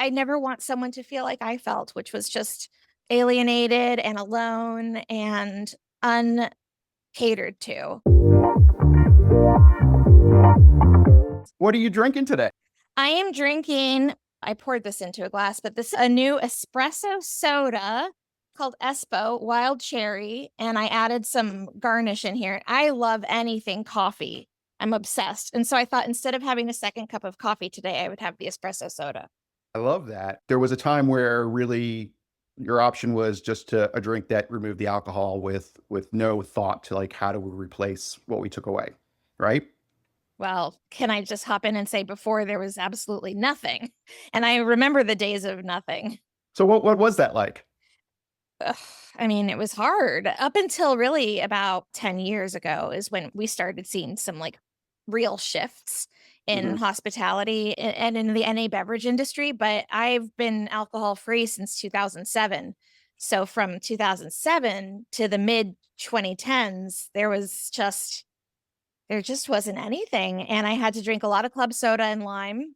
I never want someone to feel like I felt, which was just alienated and alone and uncatered to. What are you drinking today? I am drinking, I poured this into a glass, but this is a new espresso soda called Espo Wild Cherry, and I added some garnish in here. I love anything coffee. I'm obsessed. And so I thought instead of having a second cup of coffee today, I would have the espresso soda. I love that. There was a time where really your option was just to a drink that removed the alcohol with no thought to like how do we replace what we took away, right? Well, can I just hop in and say before there was absolutely nothing? And I remember the days of nothing. So what was that like? Ugh, I mean, it was hard up until really about 10 years ago is when we started seeing some like real shifts in Mhm. hospitality and in the NA beverage industry. But I've been alcohol free since 2007. So from 2007 to the mid 2010s, there just wasn't anything. And I had to drink a lot of club soda and lime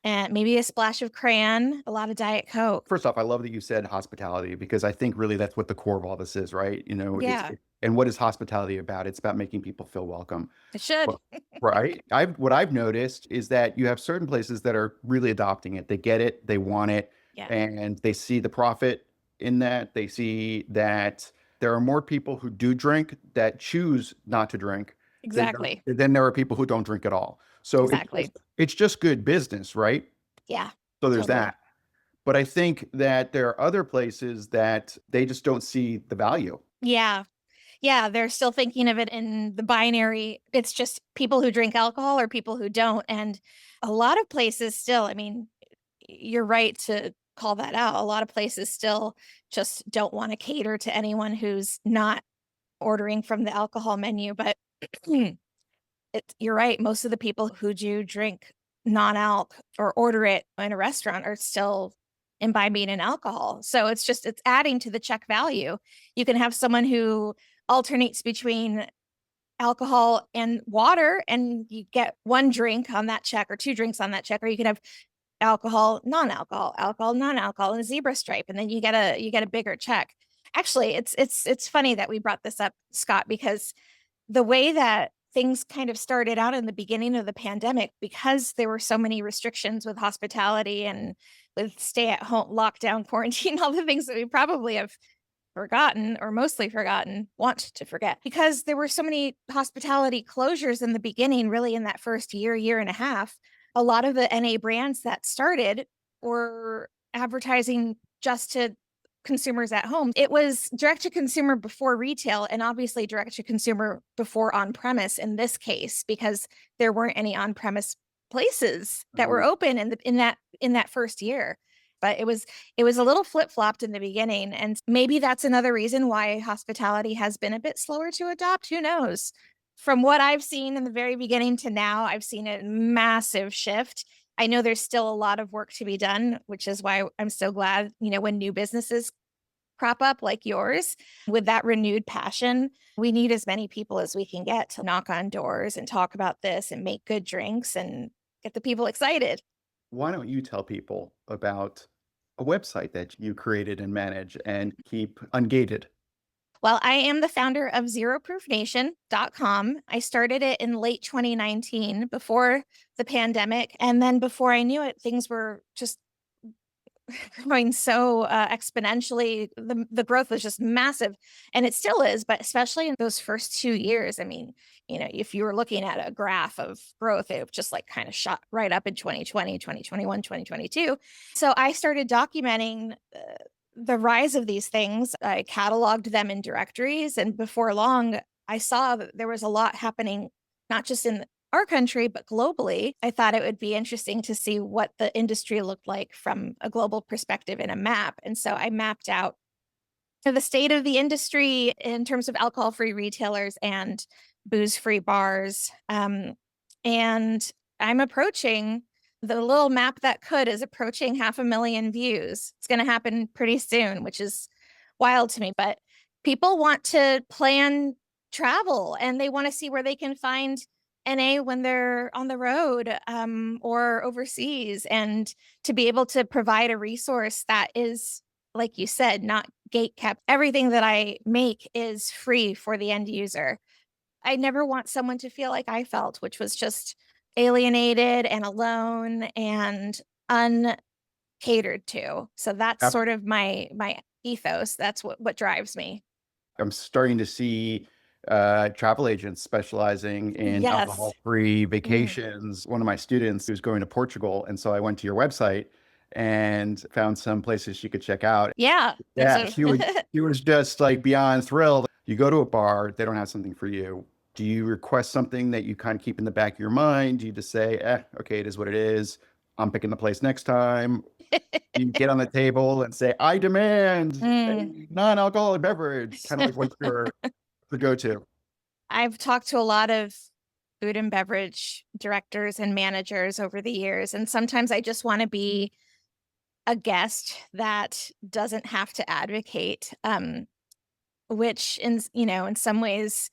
and maybe a splash of crayon, a lot of Diet Coke. First off, I love that you said hospitality because I think really that's what the core of all this is, right? Yeah, And what is hospitality about? It's about making people feel welcome. it should. Well, right. What I've noticed is that you have certain places that are really adopting it. They get it, they want it, Yeah, and they see the profit in that. They see that there are more people who do drink that choose not to drink exactly. than there are people who don't drink at all. So Exactly. it's just good business, right? Yeah, So there's totally. that. But I think that there are other places that they just don't see the value. Yeah. Yeah, they're still thinking of it in the binary. It's just people who drink alcohol or people who don't. And a lot of places still, I mean, you're right to call that out. A lot of places still just don't want to cater to anyone who's not ordering from the alcohol menu. But you're right. Most of the people who do drink non-alc or order it in a restaurant are still imbibing in alcohol. So it's adding to the check value. You can have someone who alternates between alcohol and water and you get one drink on that check or two drinks on that check, or you can have alcohol, non-alcohol, alcohol, non-alcohol, and a zebra stripe, and then you get a bigger check. Actually, it's funny that we brought this up, Scott, because the way that things kind of started out in the beginning of the pandemic, because there were so many restrictions with hospitality and with stay at home, lockdown, quarantine, all the things that we probably have forgotten or mostly forgotten, want to forget, because there were so many hospitality closures in the beginning, really in that first year and a half. A lot of the NA brands that started were advertising just to consumers at home. It was direct to consumer before retail, and obviously direct to consumer before on premise in this case, because there weren't any on premise places that were Mhm. open in that first year. But it was a little flip-flopped in the beginning, and maybe that's another reason why hospitality has been a bit slower to adopt. Who knows? From what I've seen in the very beginning to now, I've seen a massive shift. I know there's still a lot of work to be done, which is why I'm so glad, when new businesses crop up like yours with that renewed passion. We need as many people as we can get to knock on doors and talk about this and make good drinks and get the people excited. Why don't you tell people about a website that you created and manage and keep ungated? Well, I am the founder of zeroproofnation.com. I started it in late 2019 before the pandemic. And then before I knew it, things were just growing so exponentially. The growth was just massive, and it still is, but especially in those first 2 years. I mean, if you were looking at a graph of growth, it just like kind of shot right up in 2020, 2021, 2022. So I started documenting the rise of these things. I cataloged them in directories, and before long, I saw that there was a lot happening, not just in our country, but globally. I thought it would be interesting to see what the industry looked like from a global perspective in a map. And so I mapped out the state of the industry in terms of alcohol free retailers and booze free bars. And I'm approaching the little map that could is approaching 500,000 views. It's going to happen pretty soon, which is wild to me. But people want to plan travel and they want to see where they can find NA when they're on the road or overseas, and to be able to provide a resource that is, like you said, not gate kept. Everything that I make is free for the end user. I never want someone to feel like I felt, which was just alienated and alone and uncatered to. So that's Ab- sort of my ethos. That's what drives me. I'm starting to see travel agents specializing in Yes. alcohol-free Mm. vacations. One of my students who's going to Portugal, and so I went to your website and found some places she could check out. Yeah, there's Yeah, a she was just like beyond thrilled. You go to a bar, they don't have something for you. Do you request something that you kind of keep in the back of your mind? Do you just say, okay, it is what it is. I'm picking the place next time. You get on the table and say, I demand a Mm. non-alcoholic beverage. Kind of like what's your the go-to? I've talked to a lot of food and beverage directors and managers over the years, and sometimes I just want to be a guest that doesn't have to advocate, which in some ways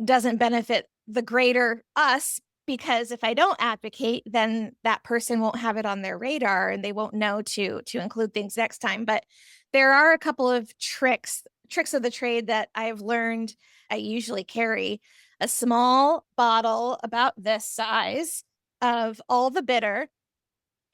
doesn't benefit the greater us, because if I don't advocate, then that person won't have it on their radar and they won't know to include things next time. But there are a couple of tricks of the trade that I've learned. I usually carry a small bottle about this size of all the bitter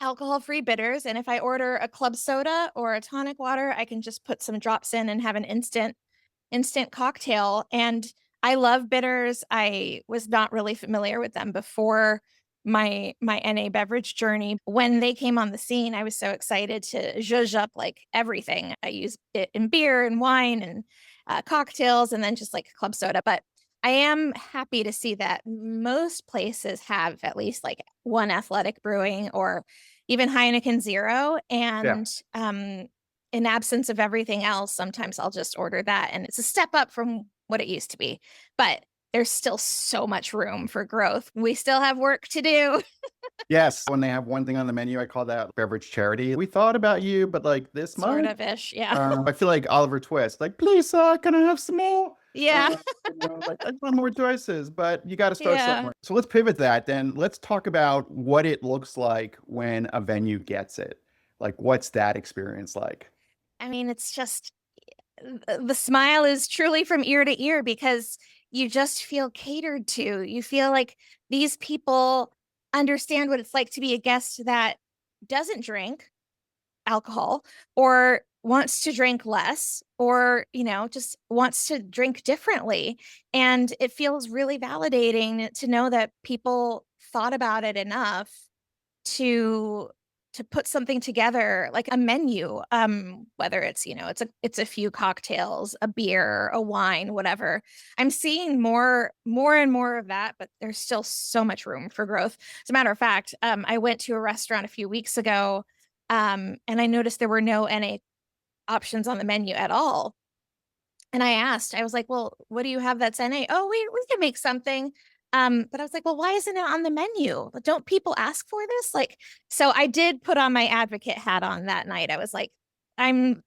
alcohol-free bitters, and if I order a club soda or a tonic water, I can just put some drops in and have an instant cocktail. And I love bitters. I was not really familiar with them before my NA beverage journey. When they came on the scene, I was so excited to zhuzh up like everything. I use it in beer and wine and cocktails, and then just like club soda. But I am happy to see that most places have at least like one athletic brewing or even Heineken Zero. Yeah. And in absence of everything else, sometimes I'll just order that. And it's a step up from what it used to be. But there's still so much room for growth. We still have work to do. Yes. When they have one thing on the menu, I call that Beverage Charity. We thought about you, but like this Sort month, of ish. Yeah. I feel like Oliver Twist. Like, please, can I have some more? Yeah. Like I want more choices, but you got to start Yeah. somewhere. So let's pivot that. Then let's talk about what it looks like when a venue gets it. Like, what's that experience like? I mean, it's just the smile is truly from ear to ear because you just feel catered to. You feel like these people understand what it's like to be a guest that doesn't drink alcohol or wants to drink less or just wants to drink differently, and it feels really validating to know that people thought about it enough to put something together like a menu, whether it's a few cocktails, a beer, a wine, whatever. I'm seeing more and more of that, but there's still so much room for growth. As a matter of fact, I went to a restaurant a few weeks ago, and I noticed there were no NA options on the menu at all. And I asked, I was like, well, what do you have that's NA? Oh, we can make something. But I was like, well, why isn't it on the menu? Don't people ask for this? Like, so I did put on my advocate hat on that night. I was like, I'm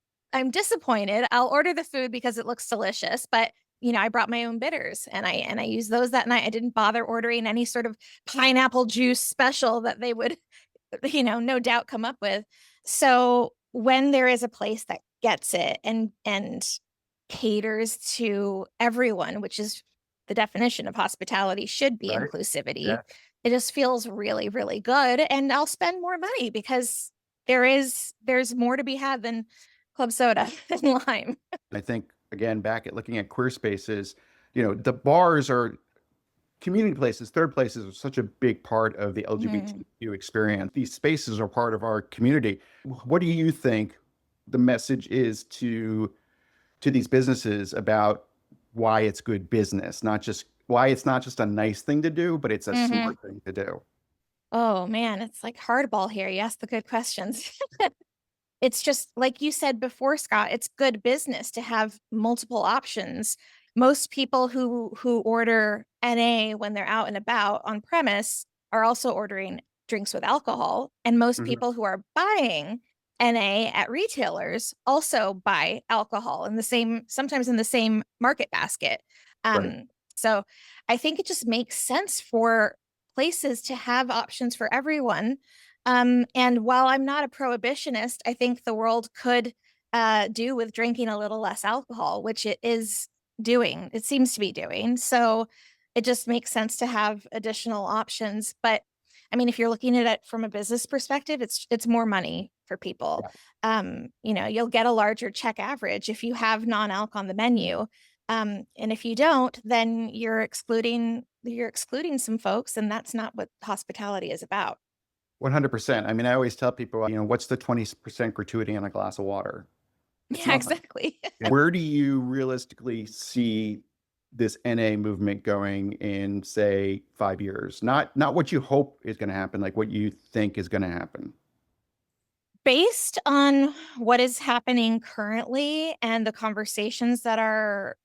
disappointed. I'll order the food because it looks delicious, but I brought my own bitters and I used those that night. I didn't bother ordering any sort of pineapple juice special that they would, no doubt come up with. So when there is a place that gets it and caters to everyone, which is the definition of hospitality should be Right. inclusivity. Yeah. It just feels really, really good. And I'll spend more money because there's more to be had than club soda and lime. I think again, back at looking at queer spaces, the bars are community places, third places are such a big part of the Mm. LGBTQ experience. These spaces are part of our community. What do you think the message is to these businesses about why it's good business, not just why it's not just a nice thing to do, but it's a Hmm. smart thing to do? Oh man, it's like hardball here. You ask the good questions. It's just like you said before, Scott, it's good business to have multiple options. Most people who order NA when they're out and about on premise are also ordering drinks with alcohol, and most Mhm. people who are buying NA at retailers also buy alcohol in the same, sometimes in the same market basket. Right. Um, So I think it just makes sense for places to have options for everyone. And while I'm not a prohibitionist, I think the world could do with drinking a little less alcohol, which it is doing. It seems to be doing. So it just makes sense to have additional options. But I mean, if you're looking at it from a business perspective, it's more money for people. Yeah. You'll get a larger check average if you have non-alc on the menu. And if you don't, then you're excluding some folks, and that's not what hospitality is about. 100%. I mean, I always tell people, what's the 20% gratuity on a glass of water? It's Yeah, nothing. exactly. Where do you realistically see this NA movement going in, say, 5 years? Not what you hope is going to happen, like what you think is going to happen. Based on what is happening currently and the conversations that are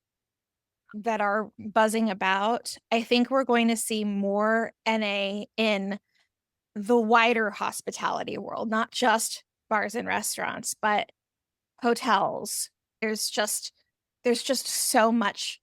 buzzing about, I think we're going to see more NA in the wider hospitality world, not just bars and restaurants, but hotels. There's just there's just so much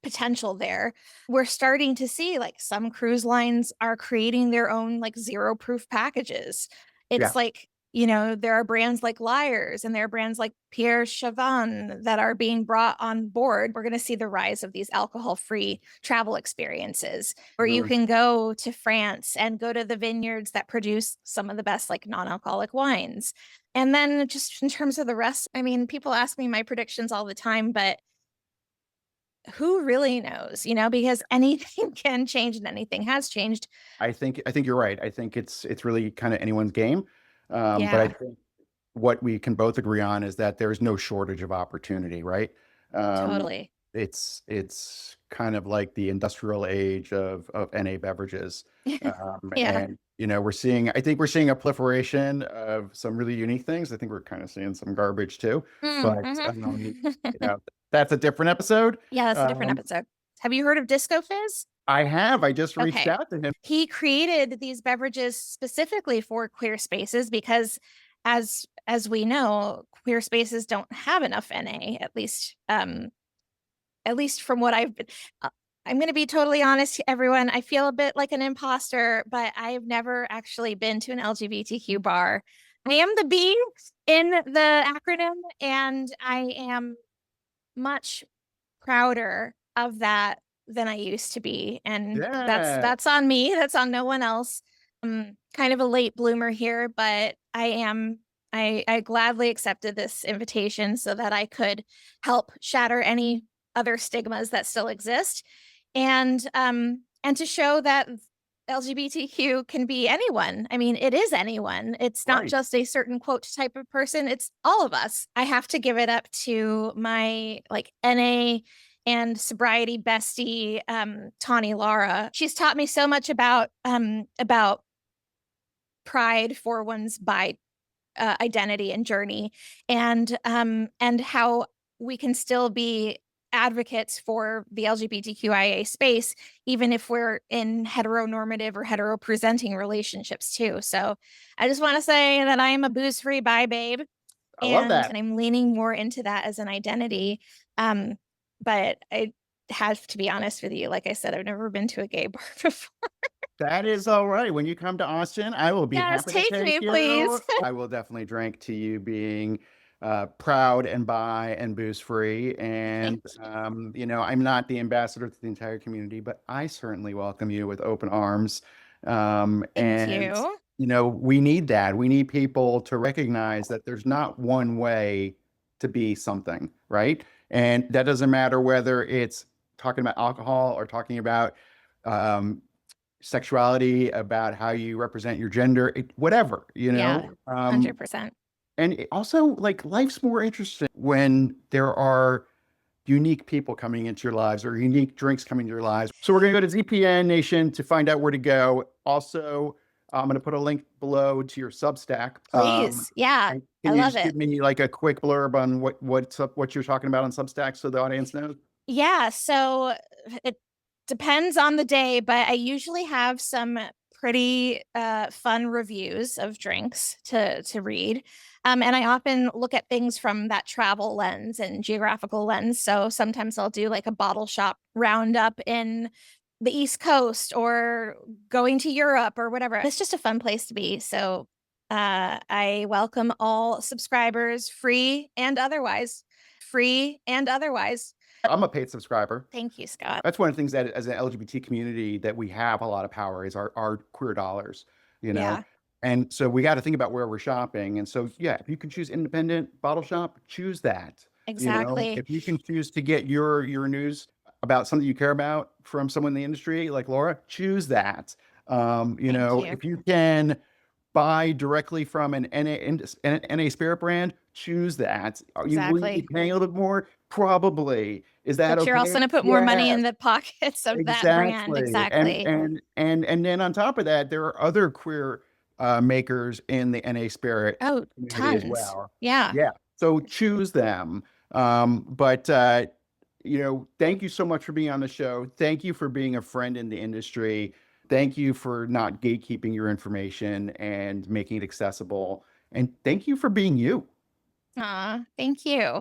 potential there. We're starting to see like some cruise lines are creating their own like zero proof packages. Yeah. It's like, there are brands like Liars and there are brands like Pierre Chavin that are being brought on board. We're going to see the rise of these alcohol-free travel experiences where you Mm. can go to France and go to the vineyards that produce some of the best like non-alcoholic wines. And then just in terms of the rest, I mean, people ask me my predictions all the time, but who really knows, because anything can change and anything has changed. I think you're right. I think it's really kind of anyone's game. But I Yeah, think what we can both agree on is that there's no shortage of opportunity, right? Um, totally. it's kind of like the industrial age of NA beverages. Yeah. And I think we're seeing a proliferation of some really unique things. I think we're kind of seeing some garbage too, but you Mm-hmm. know, that's a different episode. Yeah, that's a different Um, episode. Have you heard of Disco Fizz? I just reached Okay. out to him. He created these beverages specifically for queer spaces because as we know, queer spaces don't have enough NA, at least from what I've been. uh, I'm going to be totally honest, everyone. I feel a bit like an imposter, but I've never actually been to an LGBTQ bar. I am the B in the acronym, and I am much prouder of that than I used to be. And that's Yeah. that's on me. That's on no one else. I'm kind of a late bloomer here, but I gladly accepted this invitation so that I could help shatter any other stigmas that still exist. And to show that LGBTQ can be anyone. I mean, it is anyone. It's not Right. just a certain quote type of person. It's all of us. I have to give it up to my like NA and sobriety bestie, Tawny Laura. She's taught me so much about pride for one's bi identity and journey, and how we can still be advocates for the LGBTQIA space, even if we're in heteronormative or hetero presenting relationships too. So I just want to say that I am a booze free bi babe, I love and that. I'm leaning more into that as an identity. Um, but I have to be honest with you, like I said, I've never been to a gay bar before. That is all right. When you come to Austin, I will be Yes, happy to take take me, please. you. I will definitely drink to you being proud and bi and booze free. Thank And, you. I'm not the ambassador to the entire community, but I certainly welcome you with open arms. Thank And, you. we need that. We need people to recognize that there's not one way to be something, right? And that doesn't matter whether it's talking about alcohol or talking about um, sexuality, about how you represent your gender, whatever, Yeah, 100%. and also like life's more interesting when there are unique people coming into your lives or unique drinks coming into your lives. So we're going to go to ZPN Nation to find out where to go. Also, I'm going to put a link below to your Substack. Please. Yeah, And I can you love just it. give me like a quick blurb on what you're talking about on Substack so the audience knows? Yeah, so it depends on the day, but I usually have some pretty fun reviews of drinks to read. And I often look at things from that travel lens and geographical lens. So sometimes I'll do like a bottle shop roundup in the East Coast or going to Europe or whatever. It's just a fun place to be. So I welcome all subscribers, free and otherwise. Free and otherwise. I'm a paid subscriber. Thank you, Scott. That's one of the things that as an LGBT community that we have a lot of power is our queer dollars, you know? Yeah, And so we got to think about where we're shopping. And so, yeah, if you can choose independent bottle shop, choose that. You know, exactly. if you can choose to get your news about something you care about from someone in the industry like Laura, choose that. Thank you. If you can buy directly from an NA Spirit brand, choose that. Will you be Exactly. paying a little bit more? Probably. Is that But you're also okay? going to put more money in Yes. the pockets of that brand. Exactly. And Exactly. and and then on top of that, there are other queer makers in the NA Spirit Oh, community as tons. well. Yeah. Yeah. So choose them. But thank you so much for being on the show. Thank you for being a friend in the industry. Thank you for not gatekeeping your information and making it accessible. And thank you for being you. Aw, thank you.